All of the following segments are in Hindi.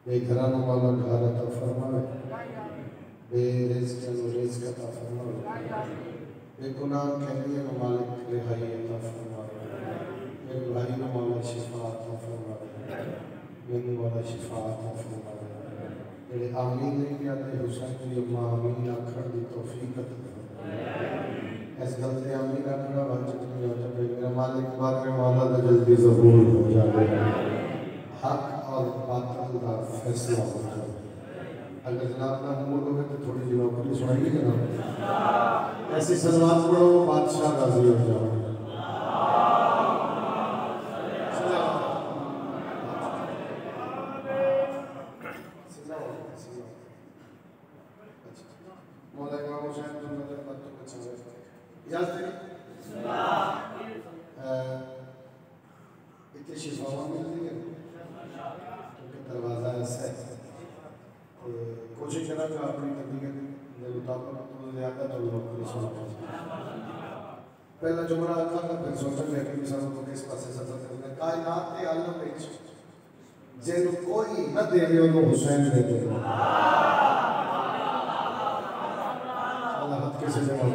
बेघरानों वाला घर अता फरमावे, बेरिज़्क़ रिज़्क़ अता फरमावे, बेगुनाह कहलिए मालिक रिहाई अता फरमावे, मेरे भाई ने मौला शिफा अता फरमावे, मेरे मौला शिफा अता फरमावे, मेरे आमीन ने किया ते हुसैन की अम्मा आमीन आखण दी तौफीक अता फरमावे। इस गल ते आमीन आखना वाजिब नहीं होता, मेरा मालिक बार में मौला दा जल्दी ज़हूर हो जाए, हक और बातिल का फैसला हो जाए। अगर जनाब का मूड हो तो थोड़ी सी नौकरी सुनाइए जनाब, ऐसी सलवात पढ़ो बादशाह राजी हो जाओ। मौला इमाम हुसैन तुम नजर पर तो कुछ इजाजत है इतनी शिफावा मिलती है दरवाज़ा ऐसा है तो कोशिश करा कि अपनी तबीयत के मुताबिक तो ज़्यादा तो लोग सुना पहला जुमला आता था फिर सोचा मैं कि सारों को किस पास से सफर करना कायनात के आलम में जिन कोई न देवे तो हुसैन दे दे अल्लाह हद के से जवाब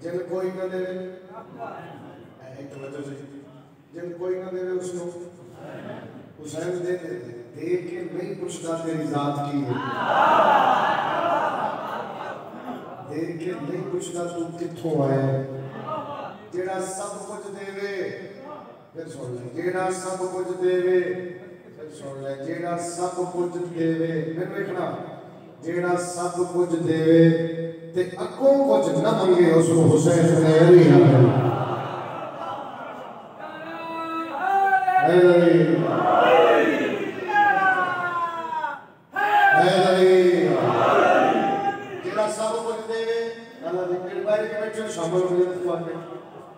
जिन कोई न देवे एक वजह से जिन कोई न देवे उसको हुसैन दे के नहीं पूछता तेरी जात की है, देख के नहीं पूछता तू कित्थों आया, जेड़ा सब कुछ देवे फिर सुन ले, जेड़ा सब कुछ देवे फिर सुन ले, जेड़ा सब कुछ देवे फिर देखना, जेड़ा सब कुछ देवे ते अगों कुछ न मंगे उसको हुसैन ने नहीं आया।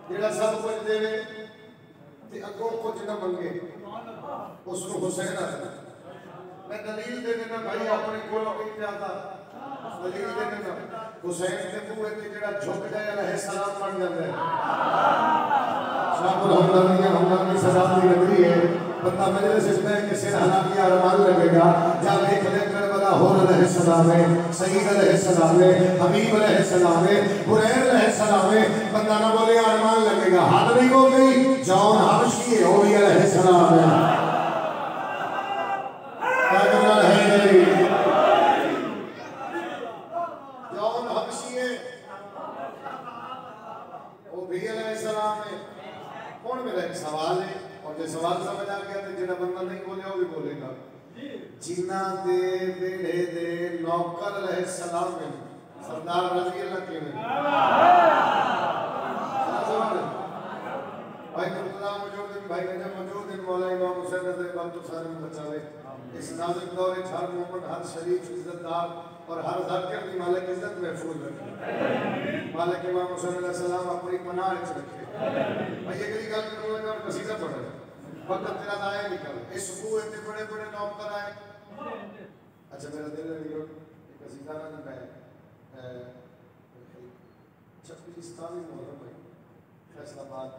जेड़ा सब कुछ देवे ते अगों कुछ न मंगे उसको हुसैन आ। मैं दलील दे देना भाई अपने कोलों नहीं जाता, दलील दे देना हुसैन के बूहे ते जेड़ा झुक जाए अलैहिस्सलाम बन जाता है। शाहपुर हमदानी सलाम दी नगरी है, बंदा मेरे से इसमें कि सिर हला के अरमान लगेगा जब देख ले करबला होर अलैहिस्सलाम है, सईद अलैहिस्सलाम है, हबीब अलैहिस्सलाम है, हुरैर अलैहिस्सलाम है, बंदा ना बोले अरमान लगेगा। हाल नहीं हो गई जौन हबशी है वो भी अलैहिस्सलाम है। क्या करना है जौन हबशी है वो भी अलैहिस्सलाम है। कौन मेरा एक सवाल है और जो सवाल समझ आ गया तो जिना बंदा नहीं बोले वो भी बोलेगा। जिन्ना दे बेड़े दे नौकर अलैहिस्सलाम है सरदार रजी अल्लाह के में भाई अब्दुल्लाह मौजूद है, भाई नजम मौजूद है, मौला इमाम हुसैन रज़ी अल्लाह तो सारे में बचावे। इस नाजुक दौर में हर मोमिन हर शरीफ इज्जतदार और हर ज़ाकिर की मालिक इज्जत महफूज रखे, मालिक इमाम हुसैन अलैहिस्सलाम अपनी पनाह में रखे। भाई ये गल करूंगा और कसीदा पढ़ रहे वक्त तेरा दाया निकल इस सुबह इतने बड़े बड़े नौकर आए। अच्छा मेरा दिल है निकल एक कसीदा ना मैं 26 मुहर्रम में फैसलाबाद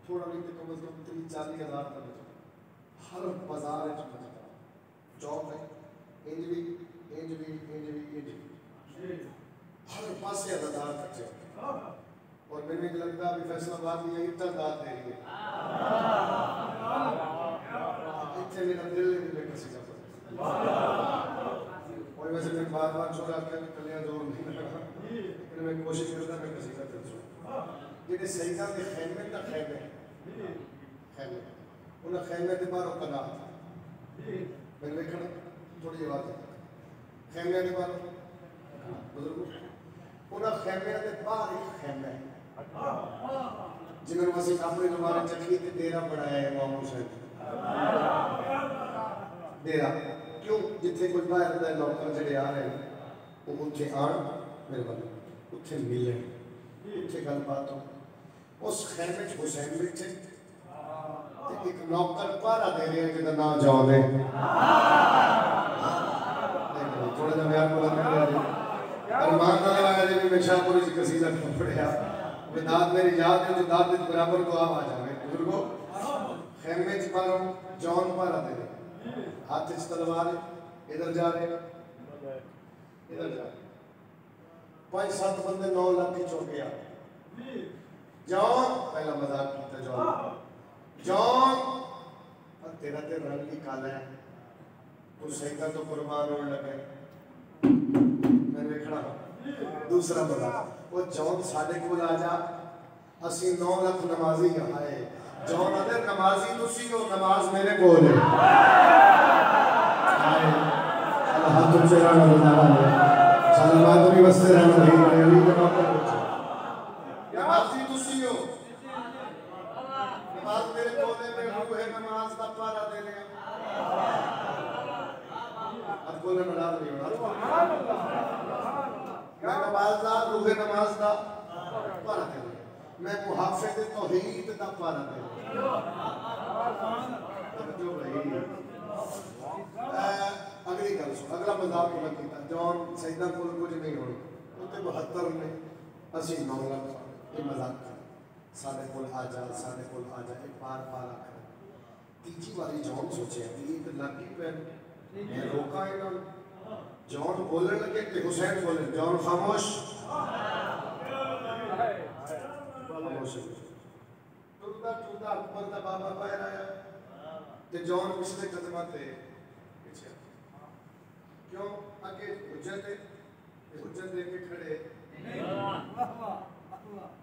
थोड़ा नहीं तो कम से कम 30-40 हज़ार तक हर बाजार जॉब है हर पास हज़ार तक और मैंने लगता है फैसलाबाद में यही तादाद दे रही है। इतने मेरा दिल में कसीदा और वैसे मैं बार छोड़ा के कलियां जोर नहीं लगा लेकिन मैं कोशिश करता मैं कसीदा कर सकूं। ये सईदा के खैमे तक खैमे उन खैमे के बाहर कना मैं देखना थोड़ी आवाज खैमे के बाहर बुजुर्ग उन खैमे के बाहर एक खैमे जिन्होंने वसी अपने हमारे चखी ते डेरा बनाया है इमाम हुसैन डेरा क्यों जिथे कोई बाहर दा लोग जड़े आ रहे वो उठे आन मेरे बल उत्थे मिले, उत्थे गलबात हो। उस खैमे हुसैन बैठे, एक नौकर पहरा दे रहे हैं जिसका नाम जॉन है। थोड़ा सा प्यार बोला अरमान वाले वाले भी मैं शाहपुरी से कसीदा पढ़िया दाद मेरी याद है जो दाद के बराबर तो आप आ जाए बुजुर्गो। खैमे च मारो जॉन पहरा दे रहे, हाथ च तलवार, इधर जा रहे इधर जा रहे, 5-7 बंदे 9 लाख की चौक गया। जॉन पहला मजाक किया, जॉन तेरा ते रंग ही काला है, तू सैदा तो कुर्बान होने लगे, मैं देखना। दूसरा मजाक, वो जॉन साढ़े को आ जा, असी 9 लाख नमाजी है, जॉन अदर नमाजी तुसी हो, नमाज मेरे को है। अल्लाह तुझे राना बनावा है, सलामत भी बसते रहना नहीं, अली के बाप को नमाजी तुसी हो, नमाज मेरे को है, मैं रूह नमाज का पारा दे रहे अब बोले मना नहीं होना, मैं नमाज़दार रूह नमाज का पारा दे रहे, मैं मुहाफ़िज़ तौहीद का पारा दे रहे। अगली गल सुन, अगला मजाक मैं किया, जॉन सैदा को कुछ नहीं होना, उत्ते 72 ने असी 9 लाख ये मजाक कर, साढ़े को आ जा, साढ़े को आ जा, एक बार आकर तीसरी बारी जॉन सोचे ये तो लगी पे मैं रोका है, जॉन बोलने लगे कि हुसैन बोले, जॉन खामोश, टूटा टूटा अकबर का बाबा बाहर आया, ते जॉन पिछले कदम थे पीछे, क्यों आगे हुज्जत दे के खड़े,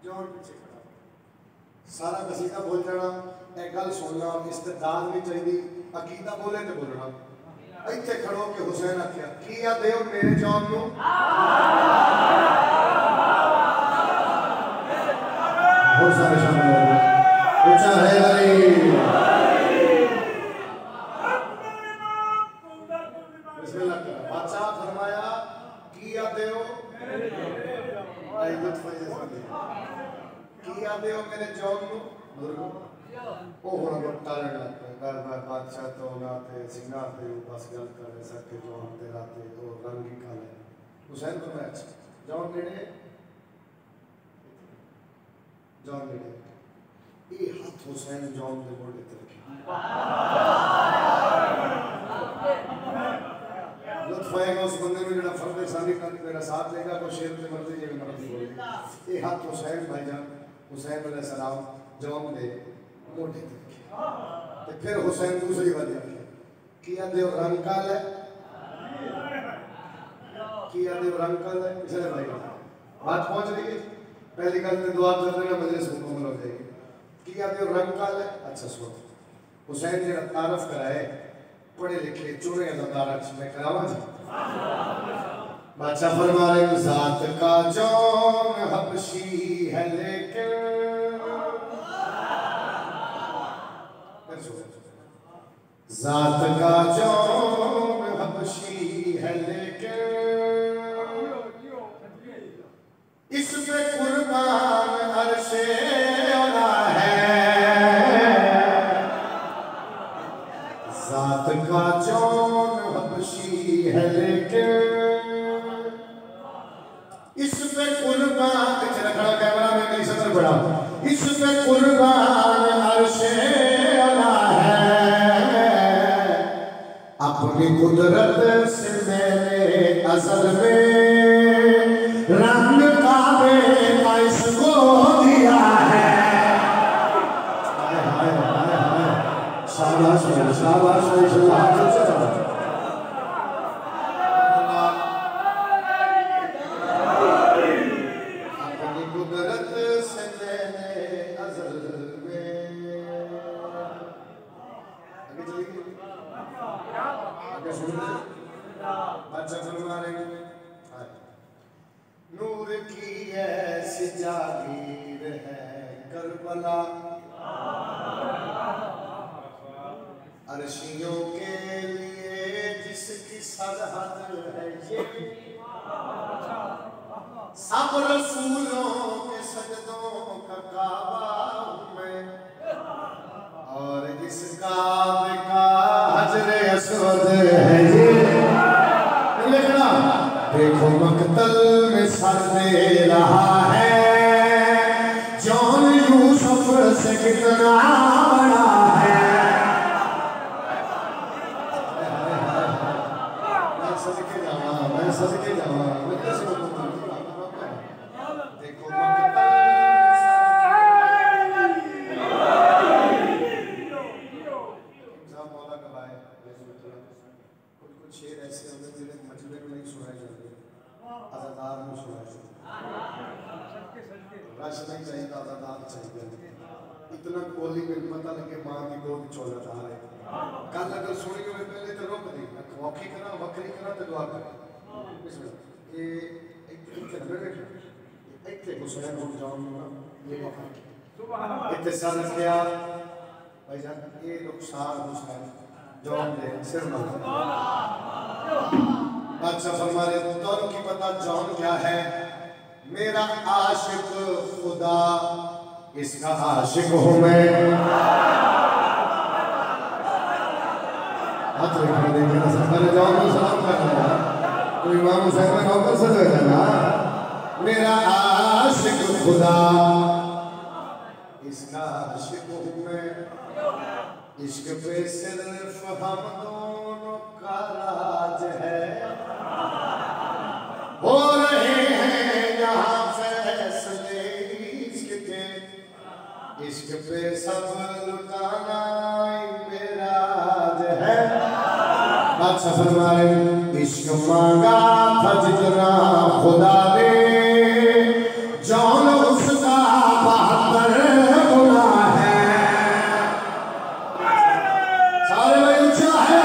जॉन पीछे खड़ा, सारा कसीदा बोल जाना, एक गल सुनना, इस्तेदाद भी चाहिए, अकीदा बोले तो बोलना, इतने खड़ो के हुसैन आख्या किया देव मेरे जॉन नू, बहुत सारे शामिल हो गए, ऊंचा है अली, बिस्मिल्लाह करो, बादशाह फरमाया किया देव किया देव मेरे जॉन नू, ओ होना को टालन लगता है, बार बादशाह तो ना थे सिंगा थे बस गल कर सके जॉन तेरा थे तो रंग ही काला है। हुसैन को मैं अच्छा जॉन नेड़े, जॉन नेड़े ये हाथ हुसैन जॉन दे मोड़े ते रखे, लुत्फ आएगा उस बंदे में जड़ा फर्द सानी का मेरा साथ लेगा को शेर से मर्जी जे मर्जी बोले, ये हाथ हुसैन भाईजान हुसैन अलैहि सलाम जॉन दे मोटे थे, तो फिर हुसैन दूसरी बात किया देव रंग काल है, किया देव रंग काल है, इसलिए भाई बात पहुंच रही है, पहली गल में दुआ कर देना मजलिस मुकम्मल हो जाएगी, किया देव रंग काल है। अच्छा सुनो, हुसैन जी तारफ कराए पढ़े लिखे चोरे तारफ में करावा जी, बादशाह फरमा रहे जात का जौन हबशी है लेकिन, जात का जौन हबशी है लेकिन, इस पे कुर्बान अर्शे औला है, जात का जौन हबशी है लेकिन, इस पे कुर्बान खड़ा कैमरा में कहीं सदर बड़ा, इस पे कुर्बान अर्शे औला है, अपनी कुदरत से मैंने असल में रंग काबे का इसको दिया है। शाबाश शाबाश अपनी कुदरत से मैंने असल में, आगे सुनिए अच्छा फरमा रहे हैं, नूर की ऐसी जागीर है करबला, अर्शियों के लिए जिसकी सरहद है ये, सब रसूलों के सजदों का काबा हूँ मैं, और इस काबे का हजरे अस्वद है ये। लिखना, देखो मकतल में सर दे रहा है जॉन यूसुफ से कितना बड़ा है। मैं सदके जावा, मैं सदके जावा, मैं कैसे बोलूं? देखो मकतल मौला का भाई कुछ शेर ऐसे होंगे जिन्हें मजबूर में नहीं सुनाए जाते, अज़ादार में सुनाए जाते। रश नहीं चाहिए, अज़ादार चाहिए। इतना कोहली में पता लगे माँ की गोद चौदह आ रहे। कल अगर सुनी हुए पहले तो रोक दी, वॉकी करा वक्री करा तो दुआ कर। ये एक हुसैन हो जाऊंगा ये इतने साल किया भाई जान, ये रुखसार हुसैन जॉन दे सिर मत अच्छा फरमाए दोनों की पता जॉन क्या है। मेरा आशिक खुदा, इसका आशिक हूँ मैं। हाथ रखने देंगे ना सारे जॉन को सलाम करना, कोई इमाम हुसैन का नौकर से जो है ना। मेरा आशिक खुदा, इसका आशिक हूँ मैं। इश्क पे सिर्फ हम दोनों का राज है। हो रहे हैं यहाँ फैसले इश्क के, इश्क पे सब लुटाना मेरा राज है। बादशाह फरमाए इश्क मांगा था जितना खुदा ने, जौन उसका 72 गुना है। सारे भाई ऊंचा है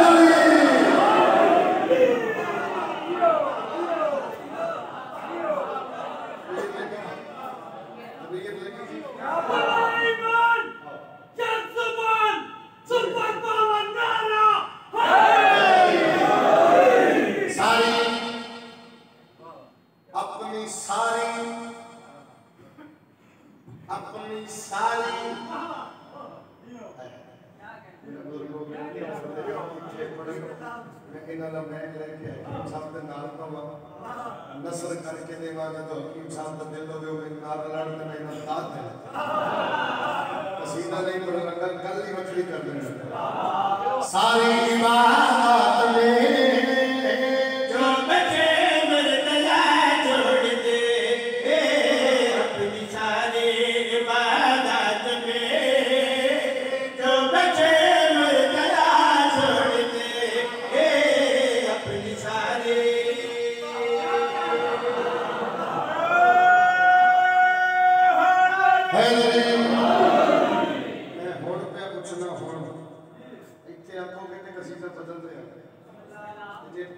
नसर करके देवांगे तो हकीम साहब का दिल लोगे में नारा लड़ने में ना दाद है। कसीदा नहीं पढ़ रहा, कल ही मछली कर देना। सारी इबादत में जो बचे मर्तजा छोड़ दे, अपनी सारी इबादत में जो बचे मर्तजा छोड़ दे, अपनी सारी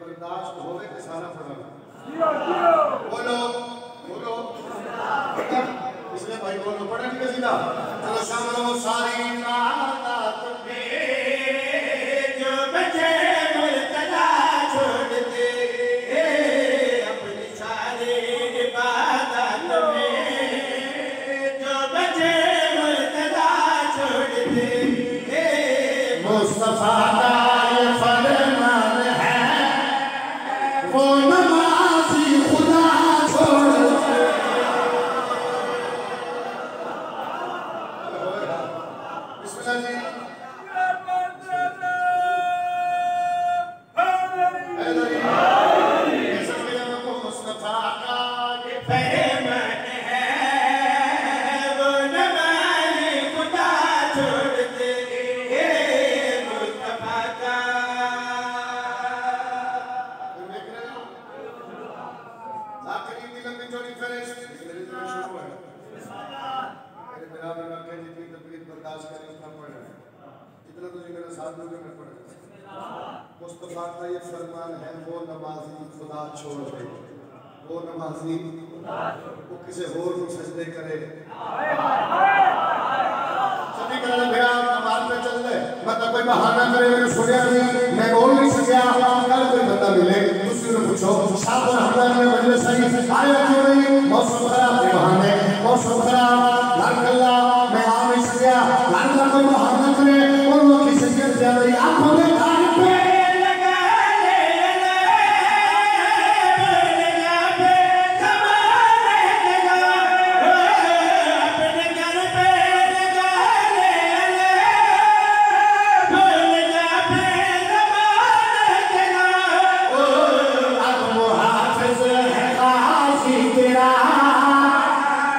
बर्दाश्त होवे तो सारा फर्क। बोलो बोलो इसलिए भाई बोलो पढ़े नहीं कसीदा। चलो शामिल हो सारी इबादत में जो बचे मुर्तजा छोड़ दे, अपनी सारी इबादत में जो बचे मुर्तजा छोड़ दे। मुस्तफा का ये फरमान है, वो नमाज़ी खुदा छोड़ दे। बिस्मिल्लाह जी। मुस्तफा का ये फरमान है, वो नमाज़ी खुदा छोड़ दे। मुस्तफा का मुस्तफा का ये फरमान है, वो नमाजी खुदा छोड़ दे। वो नमाजी वो किसी और को सजदे करे। सभी कहना भैया नमाज पे चल ले, मतलब कोई बहाना करे मैंने सुनिया नहीं, मैं बोल नहीं सकिया। कल कोई बंदा मिले उससे पूछो साहब हमने मजलिस सही आया क्यों नहीं, तेरी आंखों में घर पे लगा ले लगा पे जमाने लगा अपने घर पे लगा ले लगा पे जमाने लगा अब मुहाफिज है काजी तेरा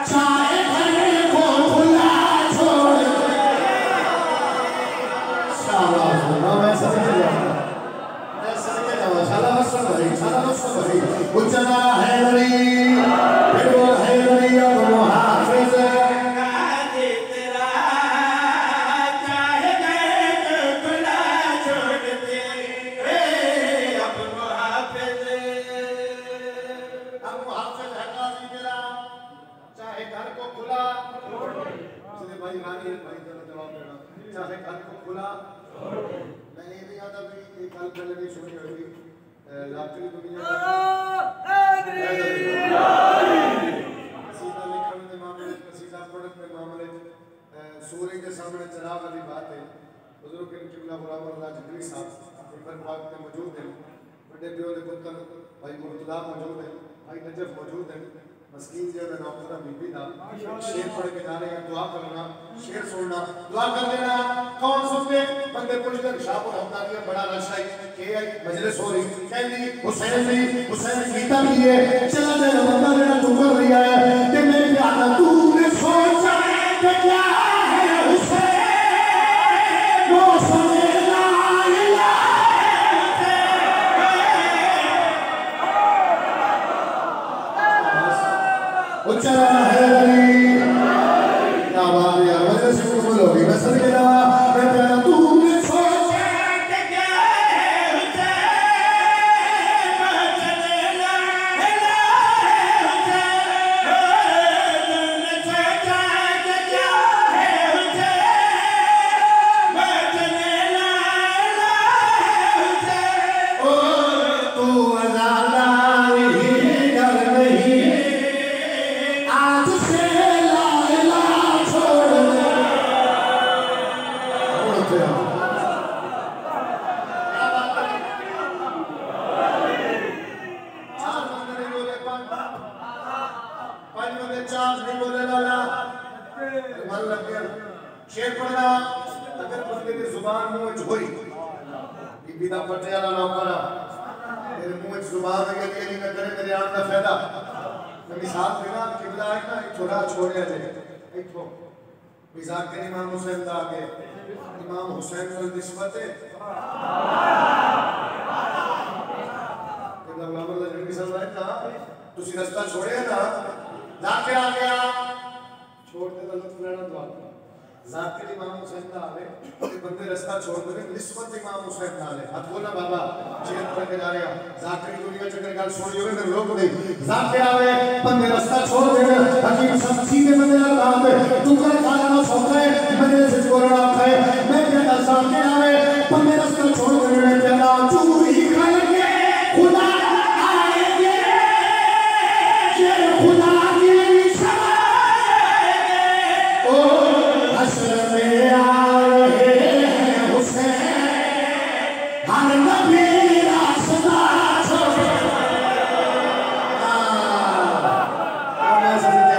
चाहे घर को खुला छोड़ शाबाश मैं समझ गया उचना है नरी फिर वो है नरी अब मुहाफिज काजी तेरा चाहे घर को खुला छोड़ दे अब मुहाफिज है काजी तेरा चाहे घर को खुला इसलिए भाई रानी भाई जवाब देना चाहे घर को खुला मैंने भी याद अभी एक कल पहले भी सुनी होगी रात्रि दुनिया सीधा लिखने के मामले में सीधा पढ़ने के मामले सूर्य के सामने चराग वाली बात है बुजुर्ग के किबला बराबर अल्लाह जिब्री साहब फिर पाक में मौजूद है बड़े प्यारे पुत्र भाई मुर्तजा मौजूद है भाई नजफ मौजूद है मस्कीन जो है नौकरा बीबी दा शेर पढ़ के जा रहे हैं दुआ करना शेर सुनना दुआ कर देना कौन सुनते बंदे पूछते शाह और हमदानी बड़ा रश है के आई मजलिस हो रही कहनी हुसैन गीता भी है चला मेरा बंदा मेरा तू कर लिया है कि मेरे प्यार तूने सोचा कि क्या है हुसैन वो सुने ला इलाहा उच्चारण है क्या बात है यार वजह से कबूल होगी मैं सर के अलावा मैं प्यारा तूने सोचा कि क्या है हुसैन चले ला तूने सोचा कि क्या है हुसैन चले ला ओ तू अज़ादा नहीं डर नहीं आज से ला इलाहा छोड़ दे चार बंदे नहीं बोले पांच बंदे चार नहीं बोले लाला मन लग गया शेर पढ़ना अगर बंदे की जुबान मुंह में होई बीबी दा पटियाला नौकरा मेरे मुंह में जुबान है कि नहीं करे मेरे आन का फायदा मिसाल देना किबला है ना छोड़ा छोड़े दे देखो मिजाक के इमाम हुसैन दा आगे इमाम हुसैन को निस्बत है किबला गुलाम अल्लाह जल्दी सब है ना तुसी रास्ता छोड़े ना जाके आ गया छोड़ दे लुत्फ लेना दुआ जाकिर इमाम हुसैन दा आवे ये बंदे रास्ता छोड़ दे निस्बत इमाम हुसैन दा ले हाथ बोला बाबा चेत पर के जा रहा जाकिर दुनिया चक्कर गल सुनी होवे मैं रोक दे जाकिर आवे बंदे रास्ता छोड़ दे हकीम सब सीधे बंदे ला बात तू कर खाना ना सोता है बंदे से कोरोना है मैं कहता जाकिर आवे बंदे रास्ता छोड़ दे मैं कहता चूरी खाएंगे खुदा आएंगे ये खुदा की निशान ओ हश्र में आ रहे हैं हुसैन हर नबी रास्ता छोड़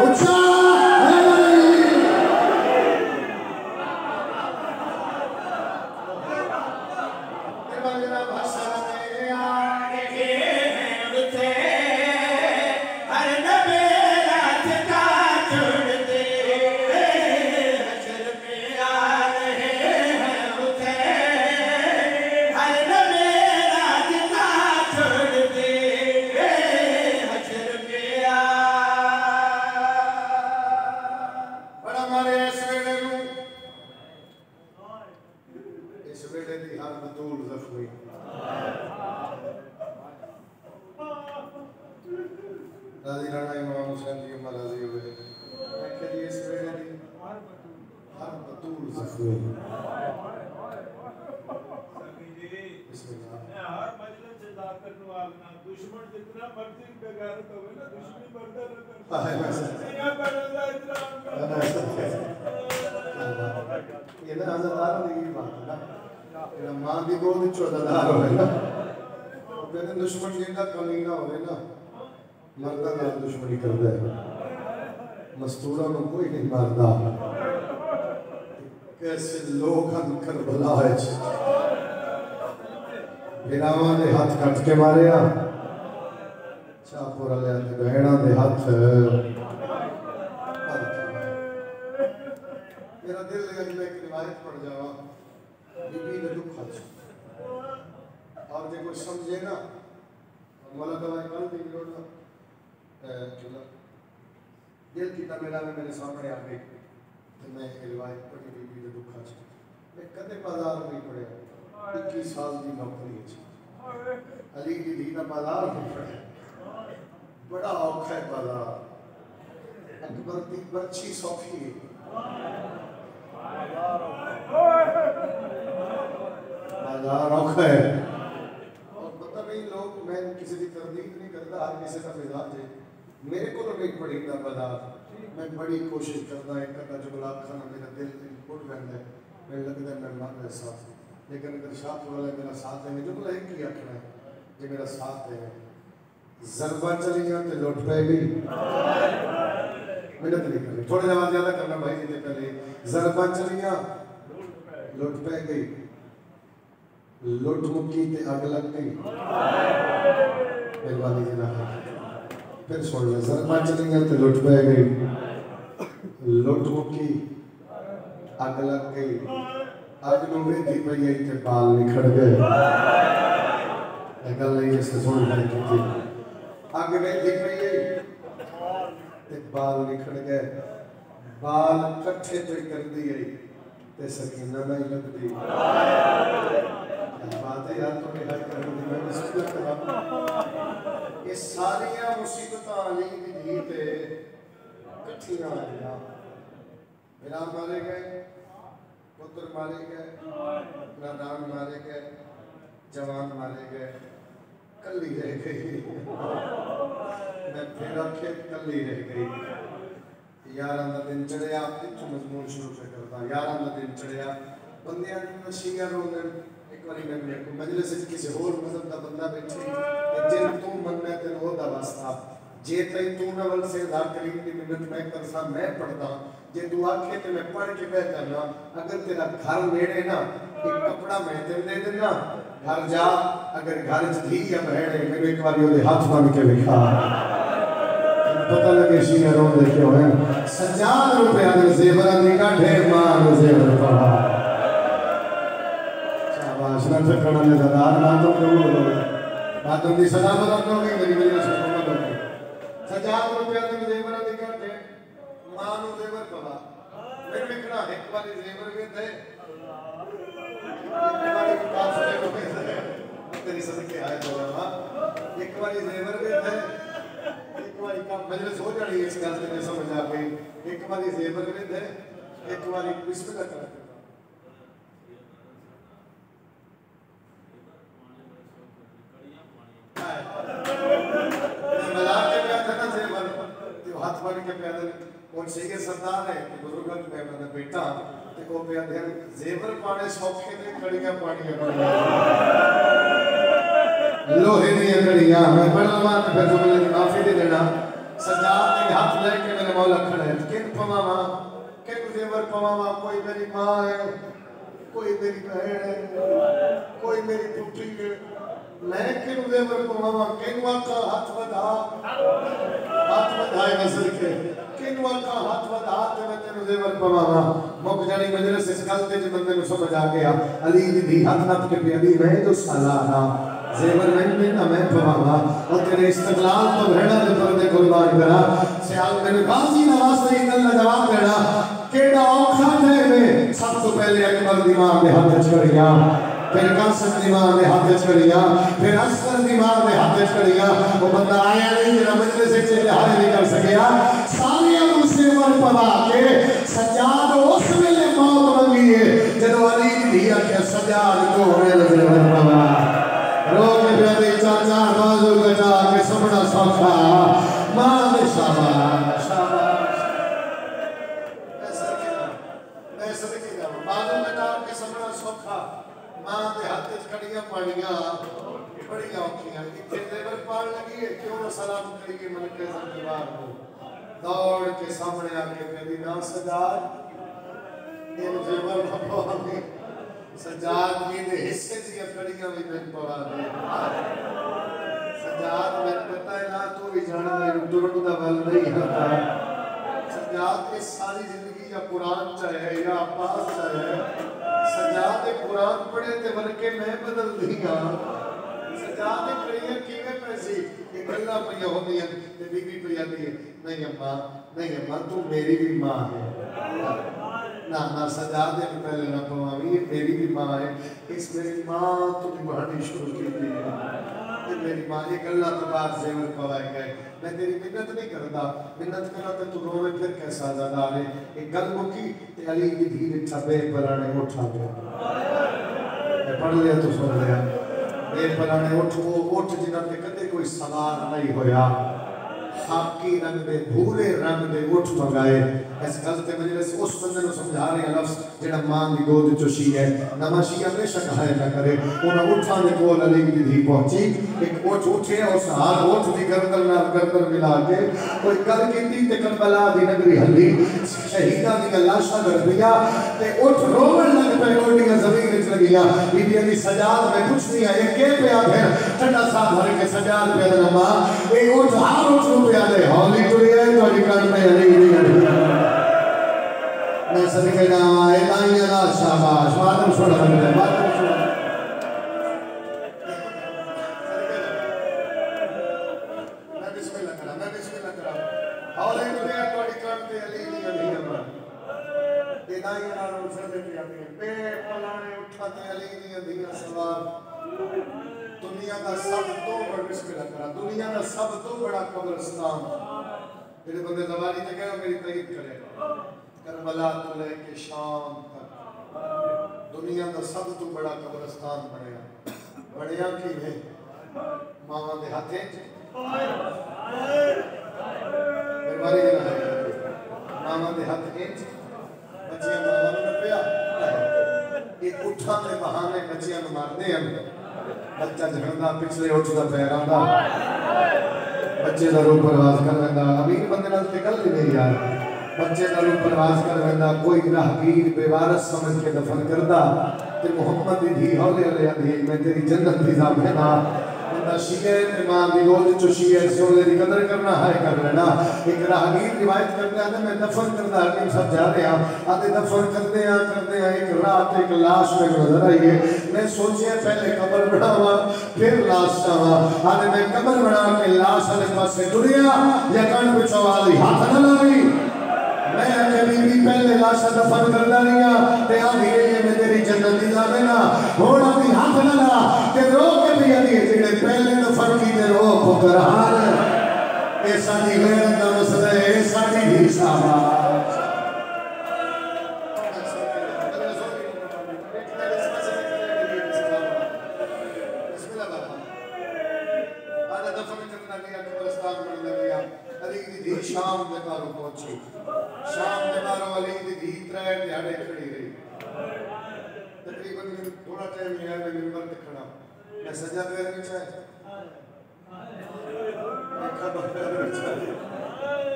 उच्चा राजी राणा इमाम हुसैन जी अम्मा राजी हुए मैं कह दिए इस वेले दी हर बतूल जख्मी बिस्मिल्लाह हर मजलिस से जाकर नवाजना दुश्मन जितना मर्जी बेगैरत होवे ना दुश्मनी बर्दाश्त न कर या पर अल्लाह इतना ये ना हज़रत की बात है ना तेरा मां की गोद चौदादार होवे ना कहते दुश्मन जिंदा कमीना होवे ना मर्दा नाल दुश्मनी करदा है मस्तूरा को कोई नहीं मारदा कैसे लोग हम करबला है बिरावा दे हाथ कट के मारे शाहपुरा ले बहना दे हाथ मेरा दिल लगा कि मैं एक रिवायत पढ़ जावा बीबी ने दुख आज और जो कोई समझे ना मौला तआला कल भी लोटा दिल की मेरा मेरे सामने आ गई तो मैं एक रिवायत पढ़ी बीबी ने दुख आज मैं कदे बाजार नहीं पढ़िया 21 साल की नौकरी अली की धी का बाजार नहीं पढ़े बड़ा औखा है बाजार अकबर की बच्ची सौखी है बाजार औखा है और पता नहीं लोग मैं किसी की तरदीद नहीं करता हर किसी का मिजाज है मेरे को तो नहीं पड़ी ना बाजार मैं बड़ी कोशिश करता एक कदा जुमला खाना मेरा दिल उठ रहा है मैं लगता है मैं मर रहा साथ लेकिन अगर शाह वाले मेरा साथ देंगे जुमला एक ही आखना है जो मेरा साथ देंगे ज़रबा चली गया तो लौट पाएगी मेहनत नहीं करनी थोड़ा जवाब ज्यादा करना भाई जी पहले ज़रबा चली गया लौट पै गई लुट मुक्की ते अग लग गई मेहरबानी जी फिर सुन ले ज़रबा चली गया तो लुट पै गई लुट मुक्की अग लग गई अग नूं वेंदी पई आई ते बाल निखड़ गए गल नहीं इससे सुन भाई की अग वेंदी पई आई ते बाल निखड़ गए बाल कट्ठे पे कर दी आई ते सकीना नहीं लगदी बात है यार तो मेरा करने दी मैं इसको करा ये सारियां मुसीबतां अली दी धी ते कट्ठियां आईयां मेरा मारे गए पुत्र मारे गए नादान मारे गए जवान मारे गए कली रह गई मैं फिर आखे कली रह गई यारां दा दिन चढ़िया इत्थों मजमून शुरू से करता यारां दा दिन चढ़िया बंदियां दी नशियां रोंदन एक बारी मैं मजलिस में किसी होर मजहब का बंदा बैठे जे तू मनना ते ओदा वास्ता जे तई तू नवल से अल्लाह करीम की मिन्नत मैं करसा मैं पढ़दा जे तू आखे ते मैं पढ़ के बह करना अगर तेरा घर नेड़े ना एक कपड़ा मैं तेरे दे देना घर जा अगर घर च धी या बहन है मेरे एक बार ओदे हाथ बन के लिखा पता लगे शीना रो दे क्यों है सजाद रुपया दे जेवर दी काठे मां जेवर पड़ा शाबाश ना ठकना ने दादा ना तो कबूल हो बातों दी सलामत रखो के मेरी मेरी सुकून हो सजाद रुपया दे जेवर दी काठे मां नु जेवर पड़ा मैं लिखना एक बार जेवर में थे तेरी सदके आए तो एक बार जेवर में थे एक बार का मजलिस हो जानी इस गल से समझ आ गई एक बार जेवर में थे एक बार बिस्मिल्लाह कर मजाक के प्यार ना जेवर तो हाथ बढ़ के प्यार कौन सी के सरदार है कि बुजुर्गों के मैं बेटा देखो प्यार जेवर पाने सौखे ते कड़ियां पानी लोहे दी कड़ियां मैं पढ़ना मान फिर जुमले की माफी दे देना सजाद ने हाथ लेके मेरे मौला खड़े किन पवावा किन जेवर पवावा कोई मेरी मां है कोई मेरी बहन है कोई मेरी पुत्री है मैं किन जेवर पवावा किन वाका हाथ बढ़ाए नजर के किन वाका हाथ बढ़ा ते मैं तेरे जेवर पवावा मुक जानी मजलिस इस गल ते बंदे नु समझ आ गया अली दी हाथ नप के प्यारी मैं जो सालाना जेवर में ना मैं पवावा और तेरे इस्तगलाल तो रहना दे पर्दे कुर्बान करा सयाल मेरे गाजी नवाज से इतना जवाब देना केड़ा औखा थे में सब तो पहले अकबर दी मां ने हाथ छड़िया फिर कासिम दी मां ने हाथ छड़िया फिर असगर दी मां ने हाथ छड़िया वो बंदा आया नहीं जरा मजलिस से हाजिर नहीं कर सकिया सारियां दूसरे पर पवा के सजाद उस वेले मौत मंगी है जब अली दी आखे सजाद को होने लगे पवा रोक प्यारे चाचा बाजू कटा के सबना सौखा मां दे शाबाश शाबाश मैं सदके जा बाजू कटा के सबना सौखा मां के हाथ च कड़ियां पानियां बड़ियां औखियां इत्थे लेबर पाल लगी है क्यों ना सलाम करिए मलके ज़मींदार को दौड़ के सामने आके मेरी ना सजाद इन जेवर भगवानी सजाद जी दे हिस्से दी कड़ियां भी मैं पवा दे सजाद मैं पता है ना तू भी जान दे दुरुद दा वल नहीं होता सजाद के सारी जिंदगी या कुरान चाहे या अब्बास चाहे सजाद कुरान पढ़े ते बल्कि मैं बदल दिया सजाद कड़ियां किवें पैसी ये गल्लां पईयां होंदियां ते बीबी पई आंदी है नहीं अम्मा तू मेरी भी मां है ना ना सजाद ने पहले ना पवावी ये मेरी भी मां है इस मेरी मां तू निभानी शुरू की थी ये मेरी मां ये गल्लां तो बाद जेवर पवाए गए मैं तेरी मिन्नत नहीं करता मिन्नत करा तो तू रोवे फिर कैसा ज़्यादा रे एक गल मुकी ते अली दी धीरे छबे पराने उठा गया मैं पढ़ लिया तो सुन लिया ये पराने उठ जिन्हां ते कदे कोई सवार नहीं होया खाकी रंग दे भूरे रंग दे उठ मंगाए इस गल ते मजलिस उस बंदे नु समझा रहे लफ्ज जेड़ा मां दी गोद चो शी है नमाशी हमेशा कहा ना करे उन उठा दे कोल अली दी धी पहुंची एक उठ उठे और हाथ उठ दी गर्दन नाल गर्दन मिला के कोई गल कीती ते करबला दी नगरी हल्ली शहीदां दी लाशां गड़दियां ते उठ रोवन लग पे गोडियां जमीन विच लगियां बीबी दी सजाद में कुछ नहीं है के पे आ गया ठंडा सा भर के सजाद पे नमा ए उठ हार उठ प्याले हौली टुरिया तोड़ी कान में अली दी मैं सदके ना इलाहिया ना शाबाश मातम छोड़ बंदे मातम छोड़ मैं बिस्मिल्लाह करा हौली टुरिया तोड़ी कान में अली दी अम्मा इलाहिया ना रोशन दे पिया पे पलाने उठाते अली दी सवार दुनिया का सब तो बड़ा बिस्मिल्लाह करा दुनिया का सब तो बड़ा कब्रिस्तान जेडे बंदे ज़बानी ते कहे मेरी तईद करे करबला तो लेके शाम तक दुनिया का सब तो बड़ा कब्रिस्तान बनया की है मां दे हाथे मेहरबानी मां दे हाथे बच्चियां मां ने पिया एक उठा के बहाने बच्चियां नु मारदे हैं बच्चा झड़दा पिछले उठदा पैर आंदा बच्चे दा रूप परवास कर रहा अमीर बंदे नाल ते गल नहीं यार बच्चे दा रूप परवास कर रहा कोई राहगीर बेवारस समझ के दफन करदा ते मोहम्मद दी धी हौले हौले आंदी मैं तेरी जन्नत दी ज़ामिना बंदा शीए ते मां दी गोद चो शीए सोले दी कदर करना है कर लेना एक राहगीर रिवायत करता है मैं दफन करदा हकीम सब जा रहे हैं आते दफन करते हैं एक रात एक लाश में नजर आई है मैं सोचे पहले कब्र बनावा फिर लाश चावा आने मैं कब्र बना के लाश वाले पासे टुरिया या कान पिछो वाली हाथ न लाई मैं बीबी पहले लाशा दफन करदा रिया ते आंदी है मैं तेरी जन्नत दी ज़ामिना हुण आंदी हाथ न ला ते रो के भी आंदी जेड़े पहले दफन की ते रो पुकरार ए साडी गैरत दा मसला है ए साडी भी शाबाश शाम के बारों पहुंची शाम के बारों अली दी धी त्रै ध्याड़े खड़ी रही तकरीबन थोड़ा टाइम ही है मैं मिंबर पे खड़ा मैं सजा पैर में चाहे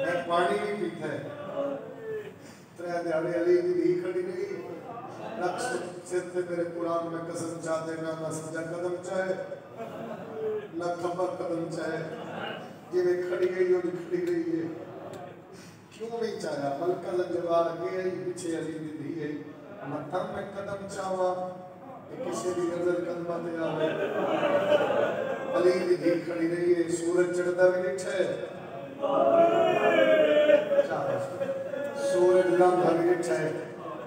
मैं पानी भी पीता है त्रै ध्याड़े अली दी धी खड़ी रही रख सिर पे मेरे कुरान में कसम चाहते ना सजा कदम चाहे ना खबर कदम चाहे जिवे खड़ी गई और खड़ी गई है क्यों नहीं चाहा मलका जवार के आई पीछे अली दी धी है मत्थम में कदम चावा किसी भी नजर कदम ते आवे अली दी धी खड़ी रही है सूरज चढ़दा भी दिखा है सूरज लंघदा भी दिखा है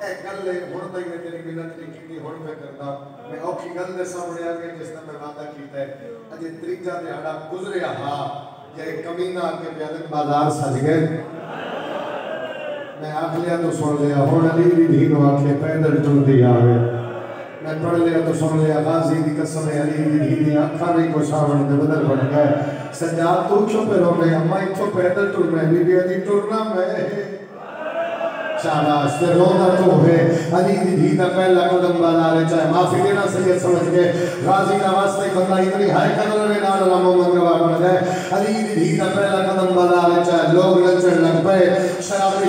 ए गल हुण तक मैं तेरी मिन्नत नहीं की हुण मैं करदा मैं औखी गल दे सामने आ गई जिसने मैं वादा कीता है अजे त्रीजा दिहाड़ा गुजरिया हां ये कमीना आके प्यादन बाजार सज गए मैं आख लिया तो सुन लिया हुण अली दी धी नु आखे पैदल टुरदी आवे मैं पढ़ लिया तो सुन लिया गाजी दी कसम है अली दी धी दी आंखां नहीं को सावण दे बदल बन गए सजाद तू क्यों पे रो रहे अम्मा इथों पैदल टुर रहे बीबी दी टुरना मैं शाबाश ते रोना तो है अली दी धी दा पहला कदम बाजार चाहे माफी देना सही समझ के गाजी का वास्ते बंदा इतनी हाई कदम में नाल रामो मंगवा बन जाए अली दी धी दा पहला कदम बाजार चाहे लोग नचन लग पे शराब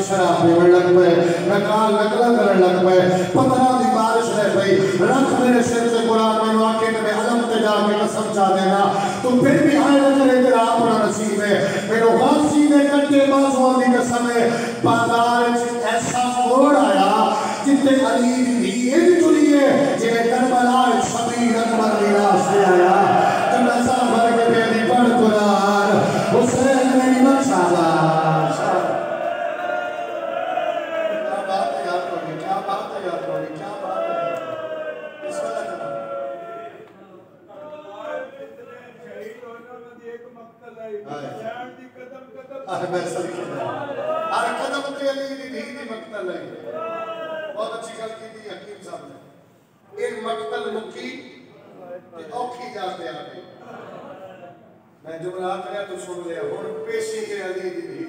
पीवन लग पे नकाल नकला करन लग पे 15 दी बारिश रह गई रख मेरे सिर से कुरान में वाक्य में अलम ते जाके कसम चा देना तू फिर भी हाय न करे तेरा अपना नसीब है मेरे वासी ने कट्टे बाजुओं दी कसम है बाजार च ऐसा मोड़ आया जिथे अली दी इन चुनी है जिवे करबला शबीर अकबर दी रास्ते आया कन्ना सा भर के बेली पढ़ कुरान हुसैन मेरी मशाला क्या बात है यार कोई क्या बात है यार कोई क्या बात है इस वाला एक मकतल है दी कदम कदम अरे मैं सही हर कदम पे अली दी दी मकतल है बहुत अच्छी गल की थी हकीम साहब ने एक मकतल मुकी ते औखी जाते आ गई मैं जुमला करया तो सुन लिया हुन पेशी के अली दी दी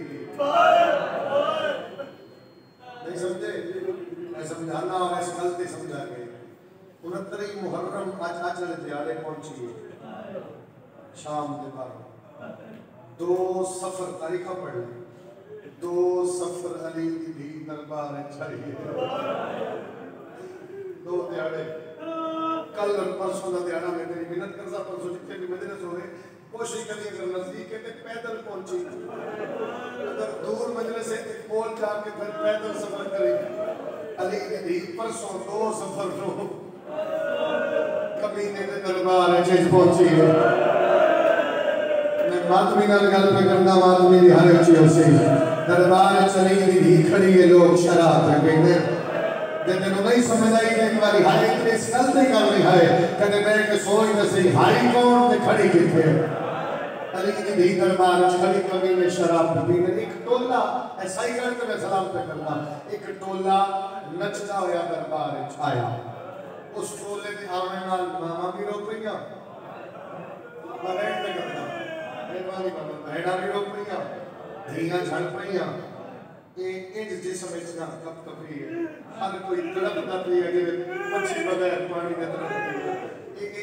नहीं समझे मैं समझाना और इस गलती समझा गई 69 मुहर्रम आज वाले दिहाड़े पहुंची है शाम के बाद 2 सफर तारीखा पढ़ ली 2 सफर अली दी दरबार चाहिए 2 दिहाड़े कल परसों का दिहाड़ा मैं तेरी मिन्नत करता परसों जितने भी मजलिस हो रहे कोशिश करिए अगर नजदीक है तो पैदल पहुंची अगर दूर मजलिस है तो कोल जाके फिर पैदल सफर करेगी अली दी परसों 2 सफर लो कमीने के दरबार चीज पहुंची है मैं मातमी नाल गल पे करना मातमी दी हर अच्छी हो सी दरबार चली दी खड़ी है लोग शराब पे पीने जब नहीं समझ आई एक बारी हाई इतने गलती कर रही है कदे मैं के सोच न सही हाई कौन ते खड़ी किथे अली दी धी दरबार खड़ी कमी में शराब पीने एक टोला ऐसा ही करके मैं सलाम पे करना एक टोला नचदा होया दरबार च आया उस टोले दे आने नाल मामा भी रो पईया बैठ पे करना मेहरबानी करना बहना भी रो पईया धीया झड़ पईया इंज जिसम इतना कप कपी है हर कोई तड़पता पी है जिवे मच्छी बगैर पानी में तड़पती है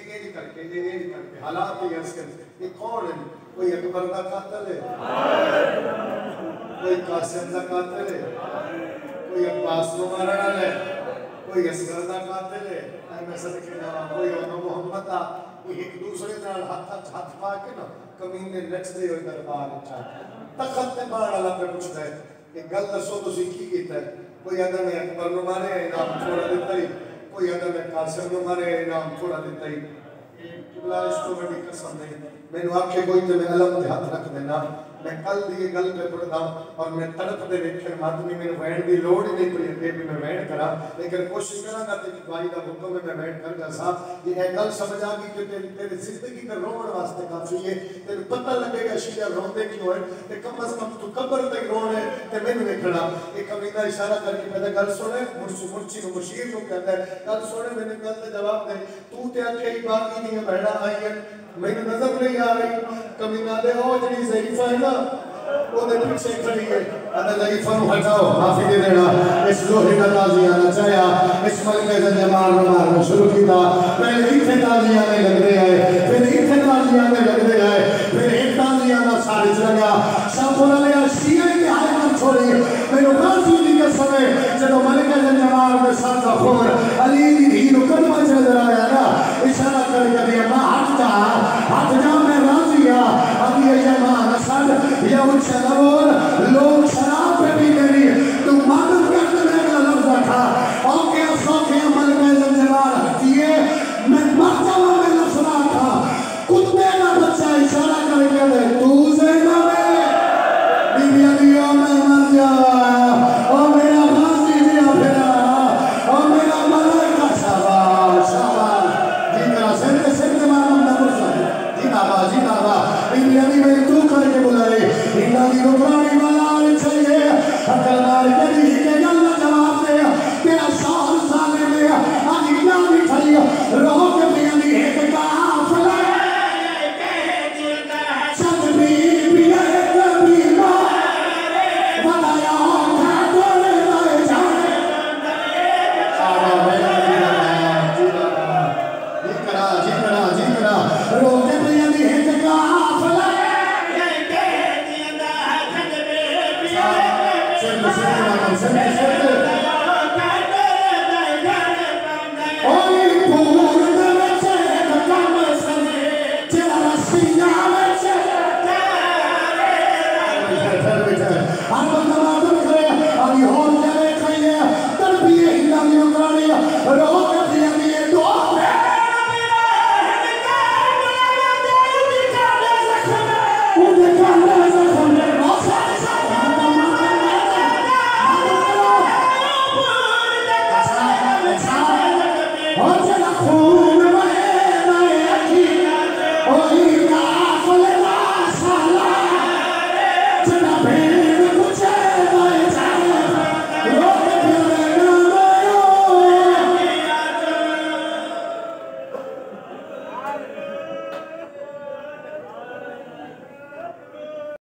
इंज करके हालात ही ऐसे ये कौन है कोई अकबर का कातिल है कोई कासिम का कातिल है कोई अब्बास को मारने वाला है कोई असगर का कातिल है मैं सदके जावा कोई मोहम्मद का एक दूसरे नाल हाथ पा के ना कमीने नचदे होए दरबार च तखत ते बाण वाला पे पूछदा है एक गल दसो तुसी की कीता है कोई आदम ने अकबर नु मारे इनाम थोड़ा दिता ही कोई आदम ने कासिम नु मारे इनाम थोड़ा दिता ही किबला इसको बड़ी कसम नहीं मैंने आखे कोई ते मैं अलम दे हाथ रख देना मैं कल दी गल पे पढ़दा और मैं तड़प दे वेखे मातमी मेरे वैण दी लोड़ ही नहीं पई के भी मैं वैण करा लेकिन कोशिश करांगा ते भाई दा हुक्म है मैं वैण करगा साहब ये गल समझ आ गई कि तेरी जिंदगी का रोण वास्ते काफी है तेरे पता लगेगा शिया रोंदे क्यों है ते कम से कम तू कब्र तक रोने ते मैंने देखना एक कमीना इशारा करके पहले गल सुने मुर्शी नु मुशीर नु कहता है गल सुने मैंने गल का जवाब दे तू ते आखे ही बाकी दी बहना आई है मैंने नजर नहीं आ रही कमीना दे ओ जड़ी ज़ईफा है ना ओदे पीछे खड़ी है अदा ज़ईफा नु हटाओ माफी दे देना इस लोहे का ताजिया नचाया इस मलके से जमाल मारना शुरू किया पहले इथे ताजिया में लग रहे आए फिर इथे ताजिया में लग रहे आए फिर एक ताजिया ना सारे लगा सब बोला ले शिया के हाल में छोड़ी मेरे गाजी दी कसम है जब मलके से जमाल में सादा खून अली दी नु कलमा नजर आया ना इशारा करके दिया मां हट जा मैं राजी आ अभी ये मान सद या उछलवर लोग शराब पे भी नहीं तू मालूम करते मेरा लफ्ज था ओके सोके अमल में जवार हटिए मैं मर जाऊं मैं लफ्जा था कुत्ते का बच्चा इशारा करके दे तू ज़ैनब Sen